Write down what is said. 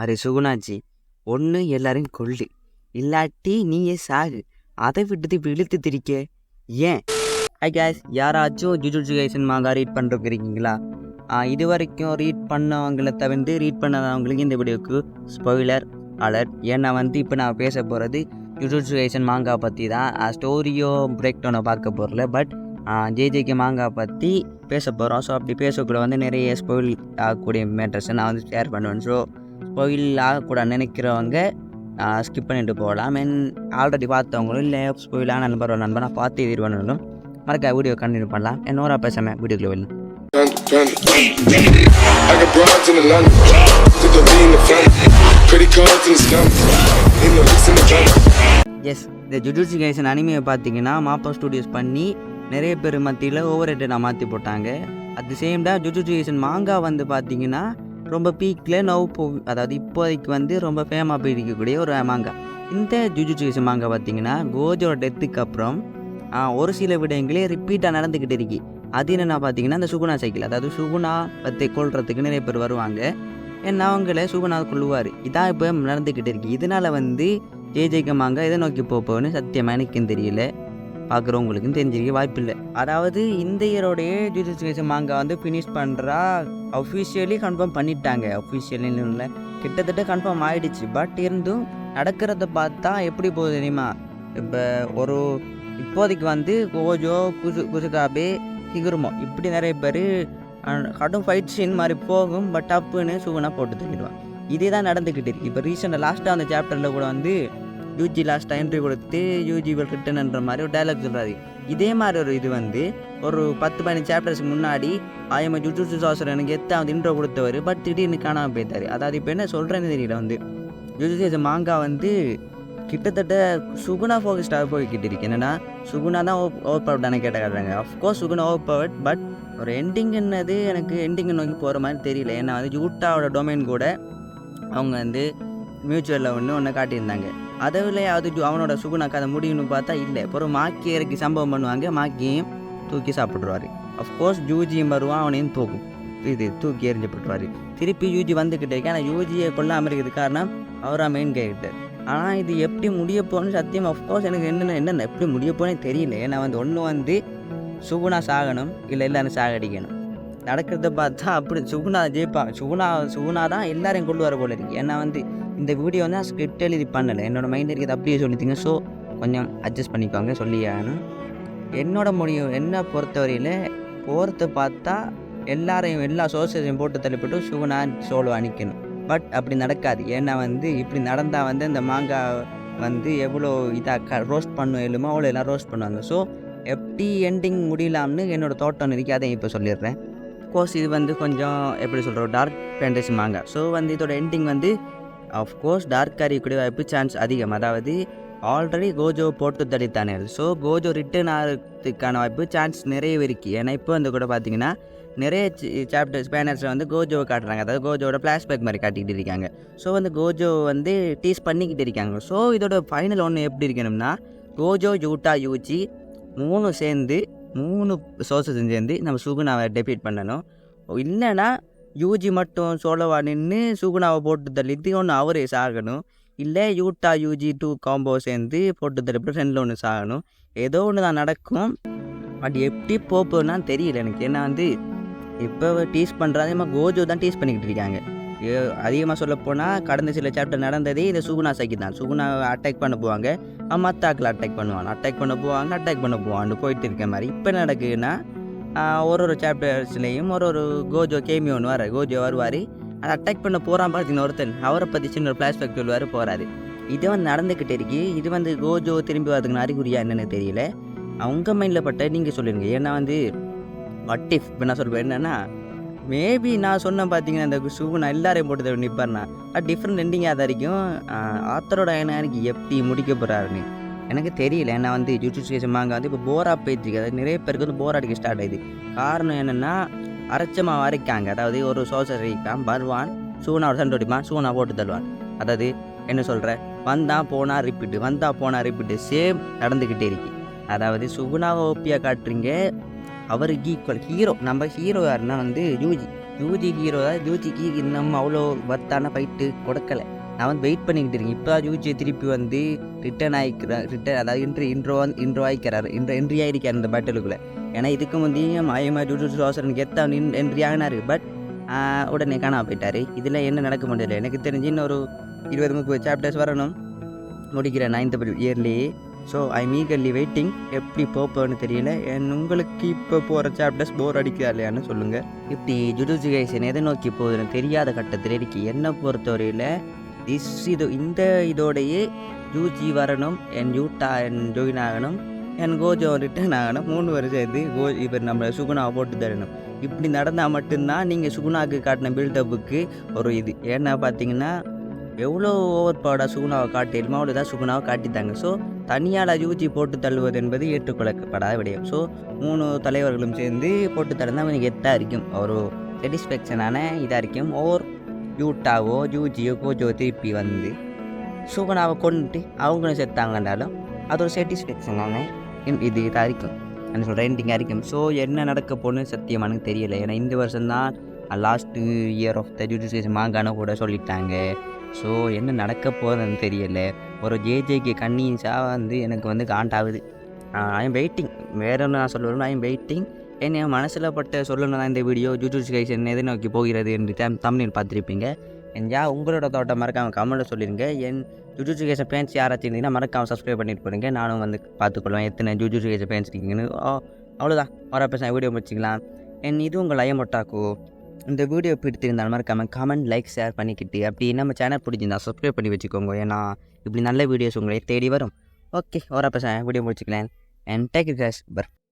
Array சுகுணாச்சி, ஒன்று எல்லாரையும் கொள்ளு, இல்லாட்டி நீயே சாகு. அதை விட்டுட்டு இப்போ இழுத்து திரிக்க ஏன்? ஐ கேஸ் யாராச்சும் ஜுஜுட்சு கைசன் மாங்கா ரீட் பண்ணுறதுக்கு இருக்கீங்களா? இது வரைக்கும் ரீட் பண்ணவங்களை தவிர்த்து ரீட் பண்ணாதவங்களுக்கு இந்த வீடியோக்கு ஸ்பாயிலர் அலர்ட். ஏன்னா இப்போ நான் பேச போகிறது ஜுஜுட்சு கைசன் மாங்கா பற்றி தான். ஸ்டோரியோ பிரேக் டவுனை பார்க்க போகிறல, பட் ஜேஜேக்கு மாங்கா பற்றி பேச போகிறோம். ஸோ அப்படி பேசக்கூட நிறைய ஸ்பாயில் ஆகக்கூடிய மேட்டர்ஸை நான் ஷேர் பண்ணுவேன். ஸோ ஸ்பாயில் ஆகக்கூட நினைக்கிறவங்க ஸ்கிப் பண்ணிட்டு போகலாம். ஆல்ரெடி பார்த்தவங்களும் இல்லை ஸ்பாயிலான நண்பனாக பார்த்து இது பண்ணணும். மறக்க வீடியோ கண்டினியூ பண்ணலாம். என்னோட பேசாமல் வீடியோக்குள்ள வரலாம். எஸ், இந்த ஜுஜுட்சு கைசன் அனிமையை பார்த்தீங்கன்னா மாப்பா ஸ்டூடியோஸ் பண்ணி நிறைய பேர் மத்தியில் ஓவர் ரேட்டடாக மாற்றி போட்டாங்க. At the same time jujutsu kaizen மாங்கா பார்த்தீங்கன்னா ரொம்ப பீக்கில் அதாவது இப்போதைக்கு ரொம்ப ஃபேமாக போயிருக்கக்கூடிய ஒரு மாங்கா. இந்த ஜுஜுட்சு கைசன் மாங்கா பார்த்தீங்கன்னா கோஜோட டெத்துக்கு அப்புறம் ஒரு சில விடயங்களே ரிப்பீட்டாக நடந்துக்கிட்டு இருக்கு. அது என்னென்னா பார்த்தீங்கன்னா இந்த சுகுணா சைக்கிள், அதாவது சுகுணா பற்றி கொள்றதுக்கு நிறைய பேர் வருவாங்க. ஏன்னா அவங்கள சுகுணா கொள்ளுவார். இதான் இப்போ நடந்துக்கிட்டு இருக்கு. இதனால் ஜேஜேக்கு மாங்கா எதை நோக்கி போப்போன்னு சத்தியமாக எனக்கும் தெரியல, பார்க்குறவங்களுக்கும் தெரிஞ்சிருக்க வாய்ப்பில்லை. அதாவது இந்த இயரோடைய ஜுஜுட்சு கைசன் மாங்கா ஃபினிஷ் பண்ணுறா அஃபிஷியலி கன்ஃபார்ம் பண்ணிட்டாங்க. அஃபிஷியலின்னு இல்லை, கிட்டத்தட்ட கன்ஃபார்ம் ஆகிடுச்சு. பட் இருந்தும் நடக்கிறத பார்த்தா எப்படி போகுது தெரியுமா? இப்போ இப்போதைக்கு கோஜோ குசுகாபே ஹிகுருமோ இப்படி நிறைய பேர் கடும் ஃபைட் சீன் மாதிரி போகும். பட் அப்புன்னு சுகுணா போட்டு தள்ளிடுவான். இதே தான் நடந்துக்கிட்டு இருக்கு. இப்போ ரீசெண்டாக லாஸ்ட்டாக அந்த சாப்டரில் கூட யூஜி லாஸ்ட்டாக என்ட்ரி கொடுத்து யூஜி வில் ரிட்டர்ன்ற மாதிரி ஒரு டைலாக் சொல்கிறாரு. இதே மாதிரி ஒரு இது ஒரு 10-15 சாப்டர்ஸ்க்கு முன்னாடி ஆயமா ஜுஜுட்சு சாஸ்திரனுக்கு எத்தாவது இன்ட்ரோ கொடுத்தவர். பட் திடீர்னு காணாமல் போயிட்டார். அதாவது இப்போ என்ன சொல்கிறேன்னு தெரியல. ஜுஜுட்சு மாங்கா கிட்டத்தட்ட சுகுணா ஃபோக்கஸ்டாக போய்கிட்டு இருக்கு. என்னென்னா சுகுணா தான் ஓவர் பவர்டான கேட்டாங்க. Of course Suguna over powered, but ஒரு எண்டிங்கிறது எனக்கு எண்டிங்கை நோக்கி போகிற மாதிரி தெரியல. ஏன்னா யூட்டாவோட டொமைன் கூட அவங்க மியூச்சுவலில் ஒன்று காட்டியிருந்தாங்க. அதில் அவனோட சுகுணாக்கு அதை முடியும்னு பார்த்தா இல்லை. அப்புறம் மாக்கி இறக்கி சம்பவம் பண்ணுவாங்க, மாக்கியையும் தூக்கி சாப்பிட்ருவார். அஃப்கோர்ஸ் யூஜியும் வருவான், அவனையும் தூக்கி எறிஞ்சப்பட்டுருவார். திருப்பி யூஜி வந்துக்கிட்டே இருக்கு. ஆனால் யூஜியை கொள்ளாமல் இருக்கிறது காரணம் அவரா மெயின் கேரக்டர். ஆனால் இது எப்படி முடிய போகணும்னு சத்தியம் அஃப்கோர்ஸ் எனக்கு என்னென்ன எப்படி முடிய போனே தெரியல. ஏன்னா ஒன்று சுகுணா சாகணும், இல்லை எல்லோரும் சாகடிக்கணும். நடக்கிறத பார்த்தா அப்படி சுகுணா ஜெயிப்பாங்க. சுகுணா தான் எல்லாரையும் கொண்டு வர போல இருக்கு. ஏன்னா இந்த வீடியோ நான் ஸ்கிரிப்ட் எழுதி பண்ணலை, என்னோடய மைண்ட் இருக்கிறது அப்படியே சொல்லித்தீங்க. ஸோ கொஞ்சம் அட்ஜஸ்ட் பண்ணிக்கோங்க, சொல்லியாகணும். என்னை பொறுத்தவரையில் போகிறத பார்த்தா எல்லா சோர்ஸையும் போட்டு தள்ளிப்பட்டு சுகுணா சோலோ அணிக்கணும். பட் அப்படி நடக்காது. ஏன்னா இப்படி நடந்தால் இந்த மாங்கா எவ்வளோ இதாக ரோஸ்ட் பண்ணுவேலுமோ அவ்வளோ எல்லாம் ரோஸ்ட் பண்ணுவாங்க. ஸோ எப்படி எண்டிங் முடியலாம்னு என்னோடய தோட்டம் இருக்குது, அதையும் இப்போ சொல்லிடுறேன். அஃப்கோர்ஸ் இது கொஞ்சம் எப்படி சொல்கிறோம், டார்க் ஃபேண்டசி மாங்கா. ஸோ இதோட எண்டிங் அஃப்கோர்ஸ் டார்க் அறியக்கூடிய வாய்ப்பு சான்ஸ் அதிகம். அதாவது ஆல்ரெடி கோஜோ போட்டு தள்ளித்தானே. ஸோ கோஜோ ரிட்டர்ன் ஆகிறதுக்கான வாய்ப்பு சான்ஸ் நிறைய இருக்குது. ஏன்னா இப்போ கூட பார்த்தீங்கன்னா நிறைய சாப்டர்ஸ் பேனர்ஸில் கோஜோவை காட்டுறாங்க. அதாவது கோஜோட ஃப்ளாஷ்பேக் மாதிரி காட்டிக்கிட்டு இருக்காங்க. ஸோ கோஜோ டீஸ் பண்ணிக்கிட்டு இருக்காங்க. ஸோ இதோட ஃபைனல் ஒன்று எப்படி இருக்கணும்னா கோஜோ யூட்டா யூஜி 3 சேர்ந்து 3 சோர்ஸஸும் சேர்ந்து நம்ம சுகுணாவை டெபீட் பண்ணணும். இல்லைன்னா யூஜி மட்டும் சோலோவா நின்று சுகுணாவை போட்டு தள்ளிட்டு ஒன்று அவரே சாகணும். இல்லை யூட்டா யூஜி 2 காம்போ சேர்ந்து போட்டு தள்ளிட்டு ஃப்ரெண்டில் ஒன்று சாகணும். ஏதோ ஒன்று தான் நடக்கும். பட் எப்படி போப்போன்னா தெரியல எனக்கு. ஏன்னா இப்போ டீஸ் பண்ணுறது அதிகமாக கோஜோ தான் டீஸ் பண்ணிக்கிட்டு இருக்காங்க. அதிகமாக சொல்லப்போனால் கடந்த சில சாப்டர் நடந்ததே இந்த சுகுணா சைக்கி தான். சுகுணாவை அட்டாக் பண்ண போவாங்க, மத்தாக்கில் அட்டாக் பண்ண போவான்னு போயிட்டு இருக்க மாதிரி. இப்போ நடக்குதுன்னா ஒரு சாப்டர்ஸ்லேயும் ஒரு கோஜோ கேமி ஒன்று கோஜோ வருவார், அதை அட்டாக் பண்ண போகிறான். பார்த்தீங்கன்னா ஒருத்தன் அவரை பற்றி சின்ன ஃப்ளாஷ்பேக் சொல்லுவார், போகிறாரு. இது நடந்துக்கிட்டே இருக்கு. இது கோஜோ திரும்பி வரதுக்கு அறிகுறியா என்னென்னு தெரியல. அவங்க மைண்டில் பட்ட நீங்கள் சொல்லிடுங்க. ஏன்னா வாட் இஃப் இப்போ நான் சொல்வேன் என்னென்னா, மேபி நான் சொன்னேன் பார்த்தீங்கன்னா இந்த சுகுணா எல்லாரையும் போட்டு நிற்பார்னா அது டிஃப்ரெண்ட் எண்டிங்காக தான் இருக்கும். ஆத்தரோட எனக்கு எப்படி முடிக்க போகிறாருன்னு எனக்கு தெரியல. ஏன்னா ஜுஜுட்சு கைசன் மாங்கா இப்போ போராக போயிட்டுருக்கு. அதாவது நிறைய பேருக்கு போர் அடிக்க ஸ்டார்ட் ஆகுது. காரணம் என்னென்னா அரைச்சமாக அரைக்காங்க. அதாவது ஒரு சோசை அரைக்கான் வருவான், சுகுணாவோட சண்டை அடிப்பான், சுகுணா போட்டு தள்ளுவான். அதாவது என்ன சொல்கிற, வந்தால் போனால் ரிப்பீட்டு சேம் நடந்துக்கிட்டே இருக்கு. அதாவது சுகுணாவை ஓப்பியாக காட்டுறீங்க, அவருக்கு ஈக்குவல் ஹீரோ. நம்ம ஹீரோ யாருன்னா யூஜி. யூஜி ஹீரோ தான். யூஜிக்கு இன்னும் அவ்வளோ வர்த்தான ஃபைட்டு கொடுக்கலை. நான் வந்து வெயிட் பண்ணிக்கிட்டு இருக்கேன். இப்போ யூஜியை திருப்பி வந்து ரிட்டர்ன் அதாவது இன்ட்ரோ ஆகிக்கிறாரு. என்ட்ரி ஆகிருக்கார் இந்த பேட்டலுக்குள்ளே. ஏன்னா இதுக்கு முந்தையும் மாயமா ஜூஜுட்சு காய்சனுக்கு எத்தான் என்ட்ரி ஆகினார். பட் உடனே காணாம போயிட்டார். இதில் என்ன நடக்க முடியல. எனக்கு தெரிஞ்சு இன்னொரு 20-30 சாப்டர்ஸ் வரணும் முடிக்கிறேன் 9th இயர்லேயே. So I'm eagerly waiting. எப்படி போப்போன்னு தெரியல. உங்களுக்கு இப்போ போகிற சாப்டர்ஸ் போர் அடிக்கிறா இல்லையான்னு சொல்லுங்கள். இப்படி ஜுஜுட்சு கைசன் எதை நோக்கி போகுதுன்னு தெரியாத கட்டத்தில் இருக்கு. என்னை பொறுத்தவரையில் இந்த இதோடையே யூஜி வரணும், என் யூட்டா என் ஜோயின் ஆகணும், என் கோஜோ ரிட்டர்ன் ஆகணும். 3 வருஷம் சேர்ந்து இவர் நம்ம சுகுணாவை போட்டு தரணும். இப்படி நடந்தால் மட்டும்தான் நீங்கள் சுகுணாவுக்கு காட்டின பில்டப்புக்கு ஒரு இது. ஏன்னா பார்த்தீங்கன்னா எவ்வளோ ஓவர் பவர்டாக சுகுணாவை காட்டிடுமோ அவ்வளோதான் சுகுணாவை காட்டித்தாங்க. ஸோ தனியால் யூஜி போட்டு தள்ளுவது என்பது ஏற்றுக்கொள்ளப்படாத விடயம். ஸோ 3 தலைவர்களும் சேர்ந்து போட்டு தள்ளுனா அவனுக்கு எத்தாக இருக்கும், ஒரு சாட்டிஸ்ஃபேக்ஷனான இதாக இருக்கும். ஓர் யூட்டாவோ யூஜியோ கோஜோ திருப்பி வந்து சுகுணாவை கொண்டுட்டு அவங்களும் செத்தாங்கன்றாலும் அது ஒரு சாட்டிஸ்ஃபேக்ஷனான இது இதாக இருக்கும். நான் சொல்கிறேன் எண்டிங்காக இருக்கும். ஸோ என்ன நடக்க போகணுன்னு சத்தியமானு தெரியலை. ஏன்னா இந்த வருஷம்தான் last year of the Jujutsu Kaisen மாங்கான்னு கூட சொல்லிட்டாங்க. ஸோ என்ன நடக்க போகிறதுன்னு தெரியலை. ஒரு ஜேஜேக்கு கன்னின்ஸாக வந்து எனக்கு வந்து காண்டாகுது. I'm waiting. வேற ஒன்று நான் சொல்லுவேன், ஐம் வெயிட்டிங். என் மனசில் பட்ட சொல்லணும் தான் இந்த வீடியோ. ஜுஜுட்சு கைசன் எதை நோக்கி போகிறது என்று தமிழில் பார்த்துருப்பீங்க. உங்களோட தோட்டம் மறக்காமல் கமெண்ட்டில் சொல்லிடுங்க. என் ஜுஜுட்சு கைசன் ஃபேன்ஸ் யாராச்சும் இருந்தீங்கன்னா மறக்காமல் சப்ஸ்கிரைப் பண்ணிட்டு போடுங்க. நானும் வந்து பார்த்துக்கொள்வேன் எத்தனை ஜுஜுட்சு கைசன் ஃபேன்ஸ் இருக்கீங்கன்னு. அவ்வளோதான், ஒரு பேச வீடியோ முடிச்சிக்கலாம். இது உங்கள் லயமொட்டாக்கோ. இந்த வீடியோ பிடித்திருந்தால் மறக்காமல் கமெண்ட், லைக், ஷேர் பண்ணிக்கிட்டு அப்படி நம்ம சேனல் பிடிச்சிருந்தா சப்ஸ்கிரைப் பண்ணி வச்சுக்கோங்க. ஏன்னா இப்படி நல்ல வீடியோஸ் உங்களை தேடி வரும். ஓகே, ஒரு பேச வீடியோ முடிச்சிக்கலாம். And take it guys. By.